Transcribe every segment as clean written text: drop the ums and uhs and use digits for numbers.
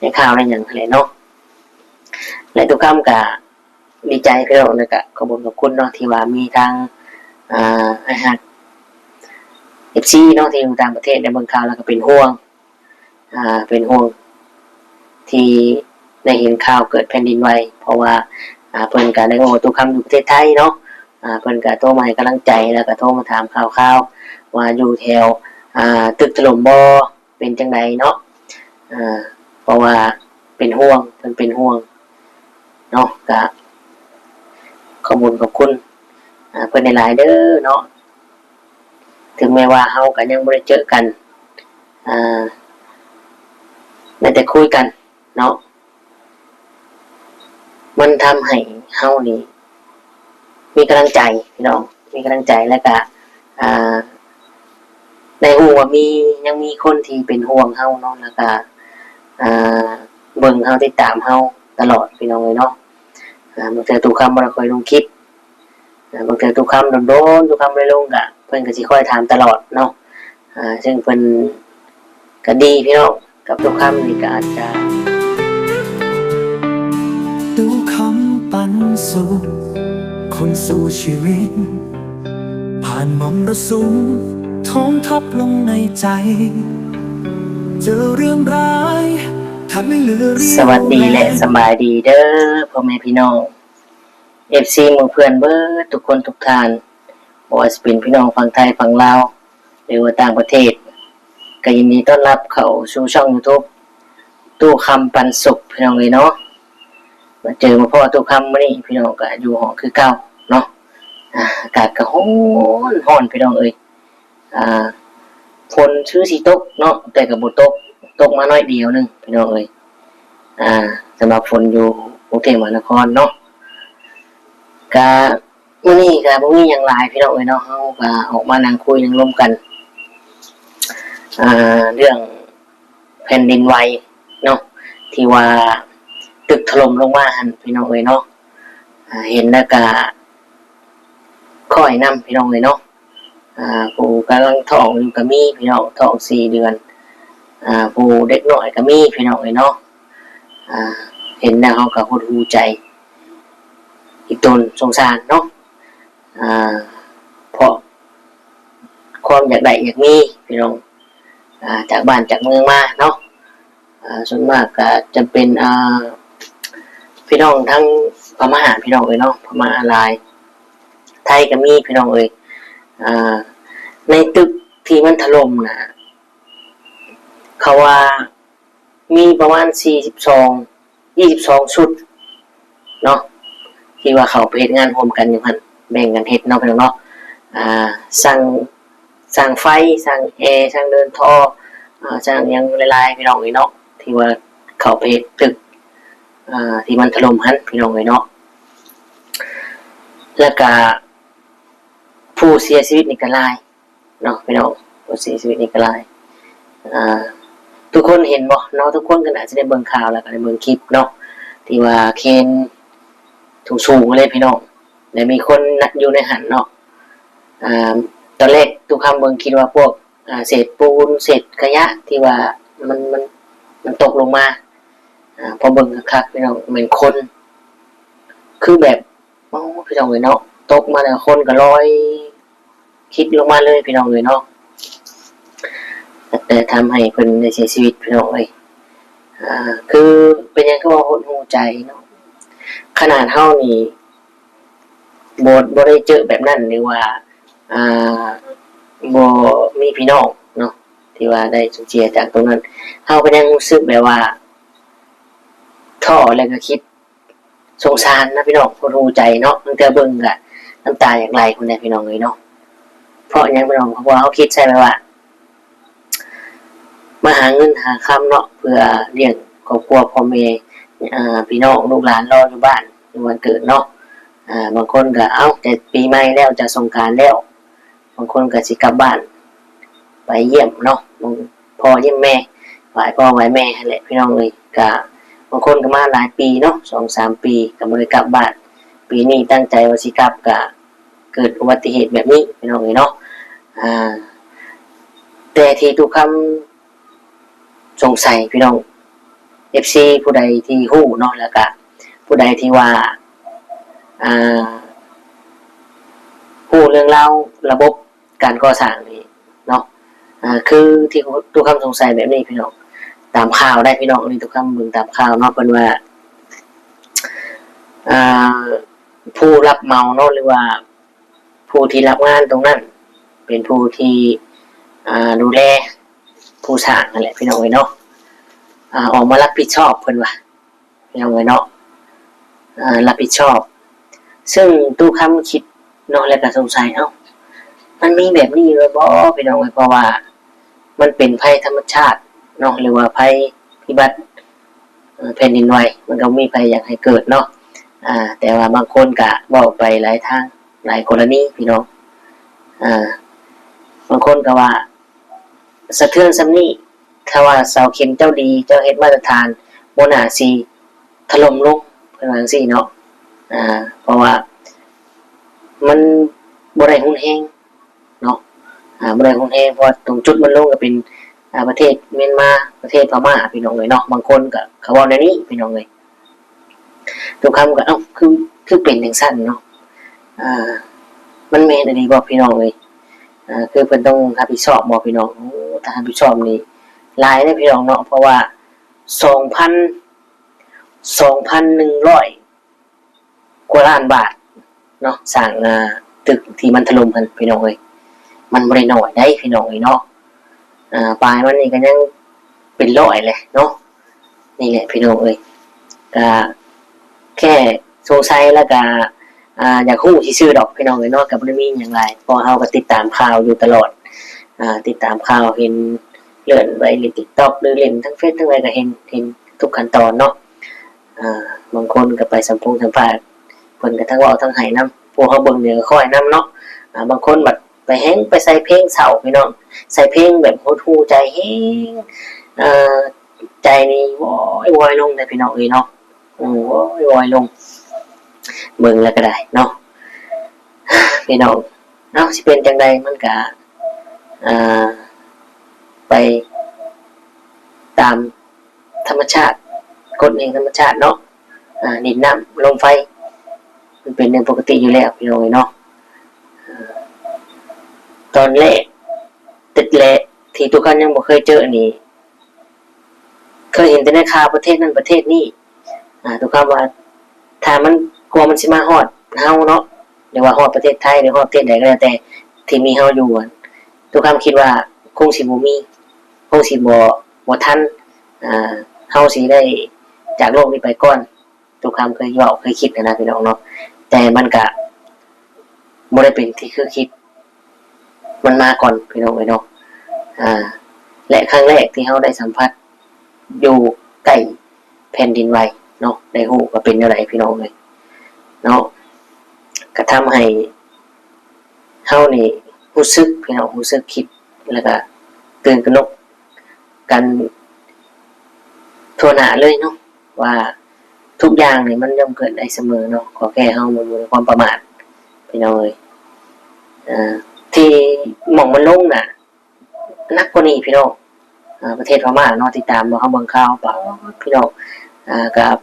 ในข่าวในอย่างไรเนาะและทุกคำกับดีใจพี่น้องเลยกับขอบคุณเนาะที่ว่ามีทางอาหารFCเนาะที่อยู่ต่างประเทศในเมืองข่าวแล้วก็เป็นห่วงเป็นห่วงที่ได้เห็นข่าวเกิดแผ่นดินไหวเพราะว่าเพิ่นก็ได้โอ้ทุกคำอยู่ประเทศไทยเนาะเพิ่นก็โทรมาให้กำลังใจแล้วก็โทรมาถามข่าวว่าอยู่แถวตึกถล่มบ่เป็นจังไดเนาะเพราะว่าเป็นห่วงเพิ่นเป็นห่วงเนาะก็ขอบคุณเพิ่นหลายๆเด้อเนาะถึงแม้ว่าเฮาก็ยังบ่ได้เจอกันได้แต่คุยกันเนาะมันทำให้เฮานี่มีกำลังใจพี่น้องมีกำลังใจแล้วก็ในหูว่ายังมีคนที่เป็นห่วงเฮาเนาะแล้วก็เบิ่งเฮาติดตามเฮาตลอดพี่น้องเลยเนาะบางเทื่อทุกคำบ่ได้ค่อยลงคลิปบางเทื่อทุกคำโดนทุกคำไม่ลงก็เพิ่นก็สิคอยถามตลอดเนาะซึ่งเพิ่นก็ดีพี่น้องกับทุกคำนี่ก็อาจจะดูคำปันสุขคนสู่ชีวิตผ่านมรสุมท้องทับลงในใจเจอเรื่องร้ายทำให้เหลือเรียวสวัสดีและสบายดีเด้อพ่อแม่พี่น้อง FC หมู่เพื่อนเบิดทุกคนทุกท่านบ่ว่าสิเป็นพี่น้องฝั่งไทยฝั่งลาวหรือว่าต่างประเทศก็ยินดีต้อนรับเข้าสู่ช่อง YouTube ตู้คำปันสุขพี่น้องเลยเนาะมาเจอมาพ่อตู้คำมื้อนี้พี่น้องก็อยู่ห้องคือเก่าเนาะอากาศก็ร้อนพี่น้องเอ้ยฝนชื่อสิตกเนาะแต่ก็บ่ตกมาน้อยเดียวนึงพี่น้องเอ้ยสำหรับฝนอยู่กรุงเทพมหานครเนาะก็มื้อนี้ก็บ่มีหยังหลายพี่น้องเอ้ยเนาะเฮาก็ออกมานั่งคุยนั่งร่วมกันเรื่องแผ่นดินไหวเนาะที่ว่าตึกถล่มลงมาหั่นพี่น้องเอ้ยเนาะเห็นแล้วก็ค่อยนำพี่น้องเอ้ยเนาะผู้กำลังท้องอยู่ก็มีพี่น้องท้อง4 เดือนผู้เด็กน้อยก็มีพี่น้องเอ้ยเนาะเห็นแล้วเฮาก็หดหู่ใจอีกตนสงสารเนาะเพราะความอยากได้อยากมีพี่น้องจากบ้านจากเมืองมาเนาะส่วนมากก็จะเป็นพี่น้องทั้งพม่าพี่น้องเอ้ยเนาะพม่าลายไทยก็มีพี่น้องเอ้ยในตึกที่มันถล่มนะเขาว่ามีประมาณ22ชุดเนาะที่ว่าเขาไปเฮ็ดงานร่วมกันอยู่หั่นแบ่งกันเฮ็ดเนาะพี่น้องเนาะสร้างไฟสร้างแอร์สร้างเดินท่อสร้างหยังหลายๆพี่น้องเอ้ยเนาะที่ว่าเขาไปเฮ็ดตึกที่มันถล่มหั่นพี่น้องเอ้ยเนาะแล้วก็ผู้เสียชีวิตนี่ก็หลายเนาะพี่น้องผู้เสียชีวิตนี่ก็หลายทุกคนเห็นบ่เนาะทุกคนก็น่าจะได้เบิ่งข่าวแล้วก็ได้เบิ่งคลิปเนาะที่ว่าเคนสูงๆเลยพี่น้องแล้วมีคนอยู่ในหันเนาะตอนแรกทุกคำเบิ่งคิดว่าพวกเศษปูนเศษขยะที่ว่ามันตกลงมาพอเบิ่งคักๆพี่น้องเหมือนคนคือแบบโอ้พี่น้องเอ้ยเนาะตกมาแล้วคนก็ลอยคิดลงมาเลยพี่น้องเอ้ยเนาะแต่ทำให้เพิ่นได้เสียชีวิตพี่น้องเอ้ยคือเป็นหยังก็ว่าหดหู่ใจเนาะขนาดเฮานี่บ่ได้เจอแบบนั้นหรือว่าบ่มีพี่น้องเนาะที่ว่าได้สูญเสียจากตรงนั้นเฮาก็ยังรู้สึกแบบว่าท้อแล้วก็คิดสงสารนะพี่น้องหดหู่ใจเนาะตั้งแต่เบิ่งก็น้ำตาอยากไหลพุ่นแหละพี่น้องเอ้ยเนาะเพราะหยังพี่น้องเพราะว่าเฮาคิดใช่ไหมว่ามาหาเงินหาคำเนาะเพื่อเลี้ยงครอบครัวพ่อแม่พี่น้องลูกหลานรออยู่บ้านในวันเกิดเนาะบางคนก็แต่ปีใหม่แล้วจะสงกรานต์แล้วบางคนก็สิกลับบ้านไปเยี่ยมเนาะพ่อเยี่ยมแม่ไหว้พ่อไหว้แม่นั่นแหละพี่น้องเอ้ยก็บางคนก็มาหลายปีเนาะ2-3 ปีก็บ่ได้กลับบ้านปีนี้ตั้งใจว่าสิกลับก็เกิดอุบัติเหตุแบบนี้พี่น้องเอ้ยเนาะแต่ที่ทุกคำสงสัยพี่น้อง FC ผู้ใดที่ฮู้เนาะแล้วก็ผู้ใดที่ว่าอ่าฮู้เรื่องราวระบบการก่อสร้างนี่เนาะคือที่ทุกคำสงสัยแบบนี้พี่น้องตามข่าวได้พี่น้องนี่ทุกคำเบิ่งตามข่าวเนาะเพิ่นว่าอ่าผู้รับเหมาเนาะหรือว่าผู้ที่รับงานตรงนั้นเป็นผู้ที่ดูแลผู้สร้างนั่นแหละพี่น้องเอ้ยเนาะออกมารับผิดชอบเพิ่นว่าพี่น้องเอ้ยเนาะรับผิดชอบซึ่งตู้คำคิดเนาะแล้วก็สงสัยมันมีแบบนี้เลยบ่พี่น้องเอ้ยเพราะว่ามันเป็นภัยธรรมชาติเนาะหรือว่าภัยพิบัติแผ่นดินไหวมันก็มีภัยอยากให้เกิดเนาะแต่ว่าบางคนก็เว้าไปหลายทางหลายกรณีพี่น้องบางคนก็ว่าสะเทือนซำนี้ถ้าว่าเสาเข็มเจ้าดีเจ้าเฮ็ดมาตรฐานบ่น่าสิถล่มลงเพิ่นว่าจังซี่เนาะเพราะว่ามันบ่ได้รุนแรงเนาะบ่ได้รุนแรงเพราะตรงจุดมันลงก็เป็นประเทศเมียนมาประเทศพม่าพี่น้องเอ้ยเนาะบางคนก็เขาเว้าแนวนี้พี่น้องเอ้ยทุกคำก็คือเป็นจังซั่นเนาะมันแม่นอีหลีบ่พี่น้องเอ้ยคือเพิ่นต้องรับผิดชอบบ่พี่น้องถ้ารับผิดชอบนี่หลายเด้อพี่น้องเนาะเพราะว่า 2,100 กว่าล้านบาทเนาะสร้างตึกที่มันถล่มกันพี่น้องเอ้ยมันบ่ได้น้อยได้พี่น้องเอ้ยเนาะปลายมันนี่ก็ยังเป็นร้อยเลยเนาะนี่แหละพี่น้องเอ้ยก็แค่สงสัยแล้วก็อยากฮู้ซื่อๆดอกพี่น้องเอ้ยเนาะก็บ่ได้มีหยังหลายเพราะเฮาก็ติดตามข่าวอยู่ตลอดติดตามข่าวเห็นเลื่อนไปใน TikTok หรือเล่นทั้งเฟซทั้งอะไรก็เห็นทุกขั้นตอนเนาะบางคนก็ไปสัมภาษณ์เพิ่นก็ทั้งเว้าทั้งให้นำพวกเฮาเบิ่งเนี่ยก็ค่อยนำเนาะบางคนบัดไปแฮงไปใส่เพลงเศร้าพี่น้องใส่เพลงแบบโหดหู่ใจแฮงใจนี่วอยลงได้พี่น้องเอ้ยเนาะวอยลงเบิ่งแล้วก็ได้เนาะพี่น้องสิเป็นจังไดมันก็ไปตามธรรมชาติกฎแห่งธรรมชาติเนาะดินน้ำลมไฟมันเป็นเรื่องปกติอยู่แล้วพี่น้องเนาะตอนแรกติดแหละที่ทุกคนยังบ่เคยเจอนี่เคยเห็นแต่ในข่าวประเทศนั้นประเทศนี้ทุกคำว่าถ้ามันกลัวมันสิมาฮอดเฮาเนาะหรือว่าฮอดประเทศไทยหรือฮอดประเทศใดก็แล้วแต่ที่มีเฮาอยู่ทุกคำคิดว่าคงสิบ่มีคงสิบ่ทันเฮาสิได้จากโลกนี้ไปก่อนทุกคำเคยเว้าเคยคิดนะพี่น้องเนาะแต่มันก็บ่ได้เป็นที่คือคิดมันมาก่อนพี่น้องเนาะและครั้งแรกที่เฮาได้สัมผัสอยู่ใกล้แผ่นดินไหวเนาะได้ฮู้ว่าเป็นจังไดพี่น้องเลยเนาะก็ทำให้เฮานี่รู้สึกพี่น้องรู้สึกคิดแล้วก็ตื่นตระหนกกันทั่วหน้าเลยเนาะว่าทุกอย่างนี่มันย่อมเกิดได้เสมอเนาะขอแค่เฮาบ่อยู่ในความประมาทพี่น้องเอ้ยที่หม่องมันลงน่ะนักกว่านี้พี่น้องประเทศพม่าเนาะติดตามเฮาเบิ่งข่าวป่าพี่น้องกับ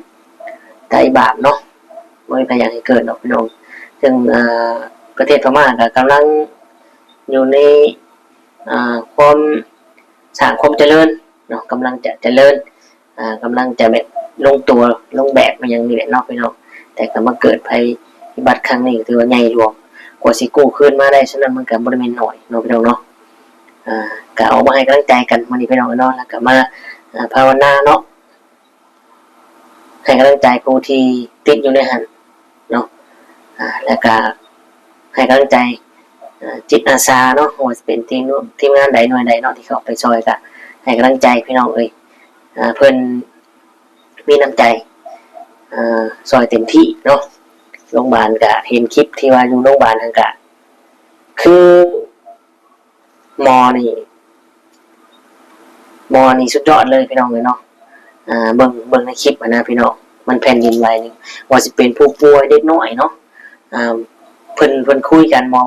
ไต้บาปเนาะบ่มีใครอยากให้เกิดเนาะพี่น้องซึ่งประเทศพม่าก็กำลังอยู่ในความสร้างความเจริญเนาะกำลังจะเจริญกำลังจะแบบลงตัวลงแบบมันยังนี่แหละเนาะพี่น้องแต่ก็มาเกิดภัยพิบัติครั้งนี้ถือว่าใหญ่หลวงกว่าสิกู้คืนมาได้ฉะนั้นมันก็บ่ได้แม่นน้อยเนาะพี่น้องเนาะก็เอามาให้กำลังใจกันมื้อนี้พี่น้องเนาะแล้วก็มาภาวนาเนาะให้กำลังใจผู้ที่ติดอยู่ในหันเนาะแล้วก็ให้กำลังใจจิตอาสาเนาะว่าสิเป็นทีมงานใดหน่วยใดเนาะที่เขาไปช่วยก็ให้กำลังใจพี่น้องเอ้ยเพิ่นมีน้ำใจซอยเต็มที่เนาะโรงพยาบาลก็เห็นคลิปที่ว่าอยู่โรงพยาบาลทางกะคือหมอนี่สุดยอดเลยพี่น้องเลยเนาะเบิ่งในคลิปนะพี่น้องมันแผ่นดินไหวนึงว่าสิเป็นผู้ป่วยเด็กน้อยเนาะเพิ่นคุยกันหมอ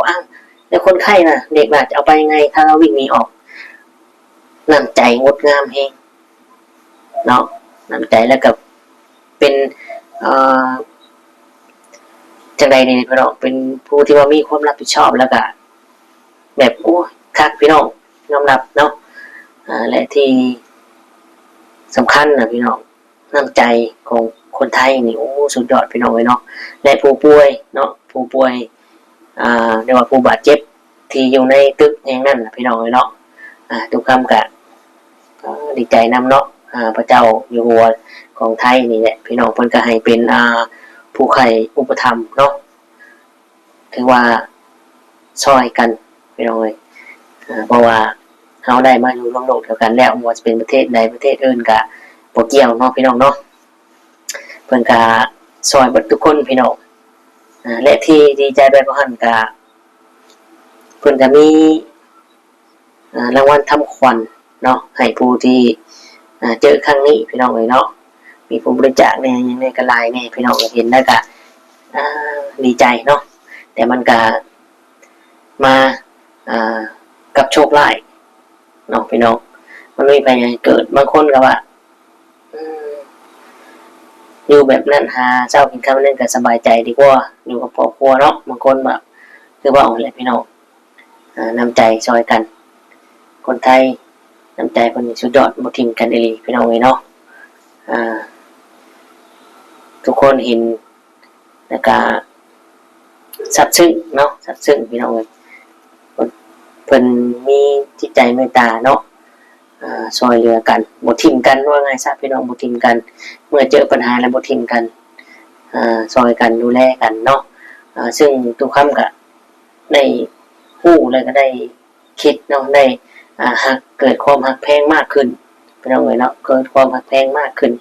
แล้วคนไข้น่ะเด็กน่ะจะเอาไปยังไงถ้าเราวิ่งหนีออกน้ำใจงดงามแฮงเนาะ น้ำใจแล้วก็เป็นเอ่อจังใดนี่พี่น้องเป็นผู้ที่ว่ามีความรับผิดชอบแล้วก็แบบโอ้คักพี่น้องยอมรับเนาะและที่สำคัญนะพี่น้องน้ำใจของคนไทยนี่โอ้สุดยอดพี่น้องเลยเนาะและผู้ป่วยเนาะผู้ป่วยเรียกว่าผู้บาดเจ็บที่อยู่ในตึกอย่างนั้นนะพี่น้องเลยเนาะทุกคำกะดีใจนำเนาะพระเจ้าอยู่หัวของไทยนี่แหละพี่น้องเพิ่นก็ให้เป็นผู้ไข้อุปถัมภ์เนาะถือว่าช่วยกันพี่น้องเลยเพราะว่าเขาได้มาอยู่ร่วมโลกเดียวกันแล้วว่าจะเป็นประเทศใดประเทศอื่นก็บ่เกี่ยวเนาะพี่น้องเนาะเพิ่นก็ช่วยเบิดทุกคนพี่น้องและที่ดีใจแบบบ่หันก็เพิ่นก็มีรางวัลทำขวัญเนาะให้ผู้ที่เจอครั้งนี้พี่น้องเลยเนาะมีผู้บริจาคในยังในกระลายในพี่น้องเห็นแล้วก็ดีใจเนาะแต่มันก็มากับโชคร้ายเนาะพี่น้องมันไม่ไปเกิดบางคนก็ว่าอยู่แบบนั้นหาเจ้ากินข้าวนั่นก็สบายใจดีกว่าอยู่กับครอบครัวเนาะบางคนแบบคือว่าอะไรพี่น้องน้ำใจซอยกันคนไทยน้ำใจคนสุดยอดบ่ทิ้งกันเลยพี่น้องเลยเนาะทุกคนเห็นแล้วก็ซับซึ้งเนาะซับซึ้งพี่น้องเลยเพิ่นมีจิตใจเมตตาเนาะซอยเหลือกันบ่ทิ้งกันว่าไงซะพี่น้องบ่ทิ้งกันเมื่อเจอปัญหาแล้วบ่ทิ้งกันซอยกันดูแลกันเนาะซึ่งทุกคำก็ได้ฮู้แล้วก็ได้คิดเนาะได้หักเกิดความหักแพงมากขึ้นพี่น้องเลยเนาะเกิดความหักแพงมากขึ้น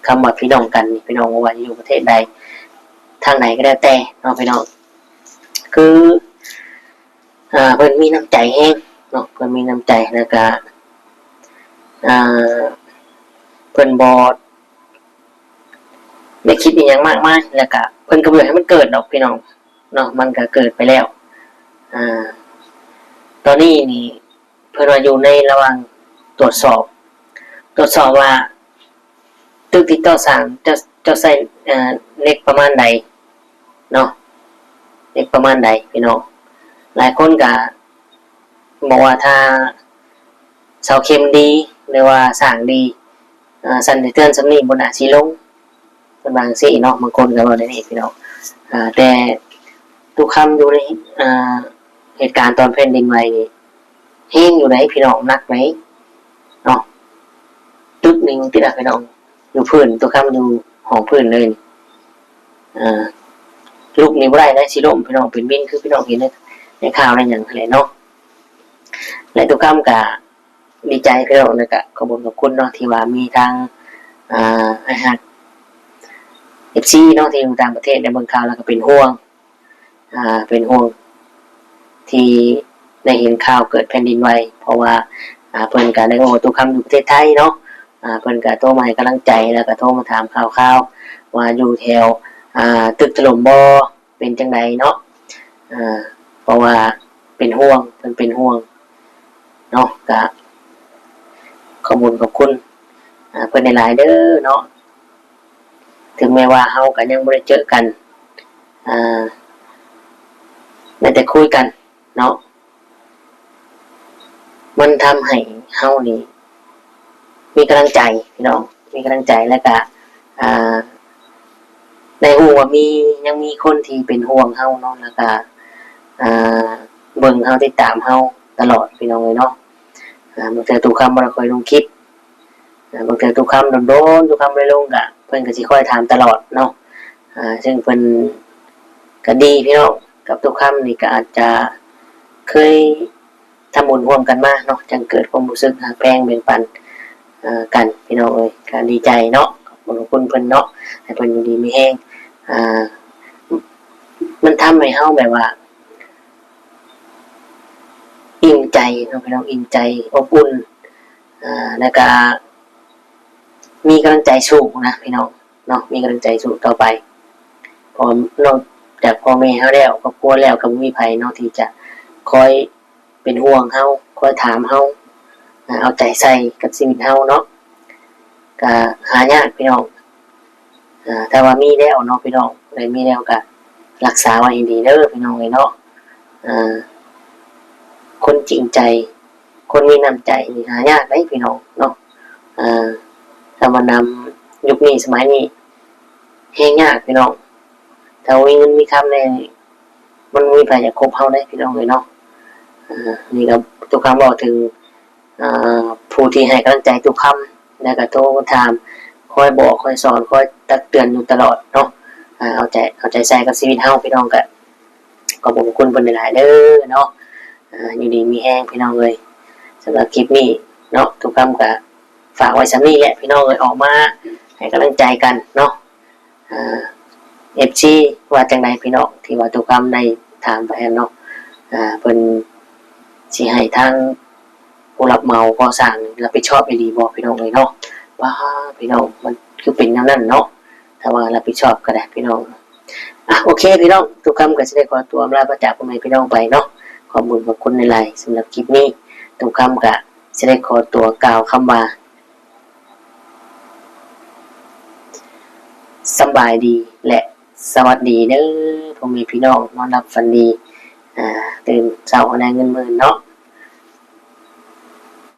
คำว่าพี่น้องกันพี่น้องว่าอยู่ประเทศใดทางไหนก็ได้แต่เนาะพี่น้องคือเพิ่นมีน้ำใจแห้งเนาะเพิ่นมีน้ำใจแล้วก็เพิ่นบ่ได้คิดอีหยังมากมายแล้วก็เพิ่นก็บ่อยากให้มันเกิดดอกพี่น้องเนาะมันก็เกิดไปแล้วตอนนี้นี่เพิ่นว่าอยู่ในระหว่างตรวจสอบว่าตึกที่เจ้าสร้างเจ้าใส่เล็กประมาณใดเนาะเล็กประมาณใดพี่น้องหลายคนก็บอกว่าถ้าเสาเข็มดีหรือว่าสร้างดีสั่นเตือนสำนีบนอาชีลงเป็นบางสิ่เนาะบางคนก็บอกได้นี่พี่น้องแต่ทุกคำอยู่ในเหตุการณ์ตอนแผ่นดินไหวนี่แห้งอยู่ไหนพี่น้องนักไหมเนาะตึกหนึ่งที่ละพี่น้องอยู่พื้นตัวคำอยู่ห้องพื้นเลยลูกนี้บ่ได้ได้สิล่มพี่น้องเป็นบินคือพี่น้องเห็นในข่าวในอย่างไรเนาะและตัวคำก็ดีใจพี่น้องเลยก็ขอบคุณเนาะที่ว่ามีทางFC เนาะที่อยู่ต่างประเทศในเมืองข่าวแล้วก็เป็นห่วงที่ได้เห็นข่าวเกิดแผ่นดินไหวเพราะว่าเพิ่นก็ได้โอ้ตัวคำอยู่ประเทศไทยเนาะเพิ่นก็โทรมาให้กำลังใจแล้วก็โทรมาถามข่าวว่าอยู่แถวตึกถล่มบ่เป็นจังไดเนาะเพราะว่าเป็นห่วงเพิ่นเป็นห่วงเนาะก็ขอบคุณเพิ่นหลายๆเด้อเนาะถึงแม้ว่าเฮาก็ยังบ่ได้เจอกันได้แต่คุยกันเนาะมันทำให้เฮานี่มีกำลังใจพี่น้องมีกำลังใจแล้วก็ในหูว่ายังมีคนที่เป็นห่วงเฮาเนาะแล้วก็เบิ่งเฮาติดตามเฮาตลอดพี่น้องเลยเนาะบางทีทุกคำบ่ได้ค่อยลงคลิปบางทีทุกคำโดนทุกคำไม่ลงก็เพิ่นก็สิคอยถามตลอดเนาะซึ่งเพิ่นก็ดีพี่น้องกับทุกคำนี่ก็อาจจะเคยทำบุญร่วมกันมาเนาะจังเกิดความรู้สึกหักแพงแบ่งปันกันพี่น้องเอ้ยก็ดีใจเนาะขอบคุณเพิ่นเนาะให้เพิ่นอยู่ดีมีแห้งมันทำให้เฮาแบบว่าอิ่มใจเนาะพี่น้องอิ่มใจอบอุ่นแล้วก็มีกำลังใจสู้นะพี่น้องเนาะมีกำลังใจสู้ต่อไปพอนอกจากพ่อแม่เฮาแล้วครอบครัวแล้วก็มีไผเนาะที่จะคอยเป็นห่วงเฮาคอยถามเฮาเอาใจใส่กับชีวิตเฮาเนาะ ก็หายากพี่น้องแต่ว่ามีแล้วเนาะพี่น้องเลยมีแล้วก็รักษาไว้ให้ดีเด้อพี่น้องเลยเนาะคนจริงใจคนมีน้ำใจนี่หายากได้พี่น้องเนาะถ้ามานำยุคนี้สมัยนี้แห้งยากพี่น้องถ้ามีเงินมีคำเลยมันมีใครอยากคบเฮาได้พี่น้องเลยเนาะนี่ก็ทุกคำบอกถึงผู้ที่ให้กำลังใจทุกคำแล้วก็โทรถามคอยบอกคอยสอนคอยตักเตือนอยู่ตลอดเนาะเอาใจใส่กับชีวิตเฮาพี่น้องก็ขอบคุณเพิ่นหลายๆเด้อเนาะอยู่ดีมีแห้งพี่น้องเลยสำหรับคลิปนี้เนาะทุกคำก็ฝากไว้สำนี้แหละพี่น้องเลยออกมาให้กำลังใจกันเนาะFC ว่าจังไดพี่น้องที่ว่าทุกคำได้ถามไปเนาะเพิ่นสิให้ทางผู้รับเหมาก่อสร้างรับผิดชอบดีบ่พี่น้องเลยเนาะว่าพี่น้องมันคือเป็นแนวนั้นเนาะถ้าว่ารับผิดชอบก็ได้พี่น้องโอเคพี่น้องทุกคำก็สิได้ขอตัวลาพระจากพ่อแม่พี่น้องไปเนาะขอบคุณในไลน์สำหรับคลิปนี้ทุกคำก็สิได้ขอตัวกล่าวคำว่าสบายดีและสวัสดีเด้อพ่อแม่พี่น้องนอนหลับฝันดีตื่นเช้าได้เงินหมื่นเนาะ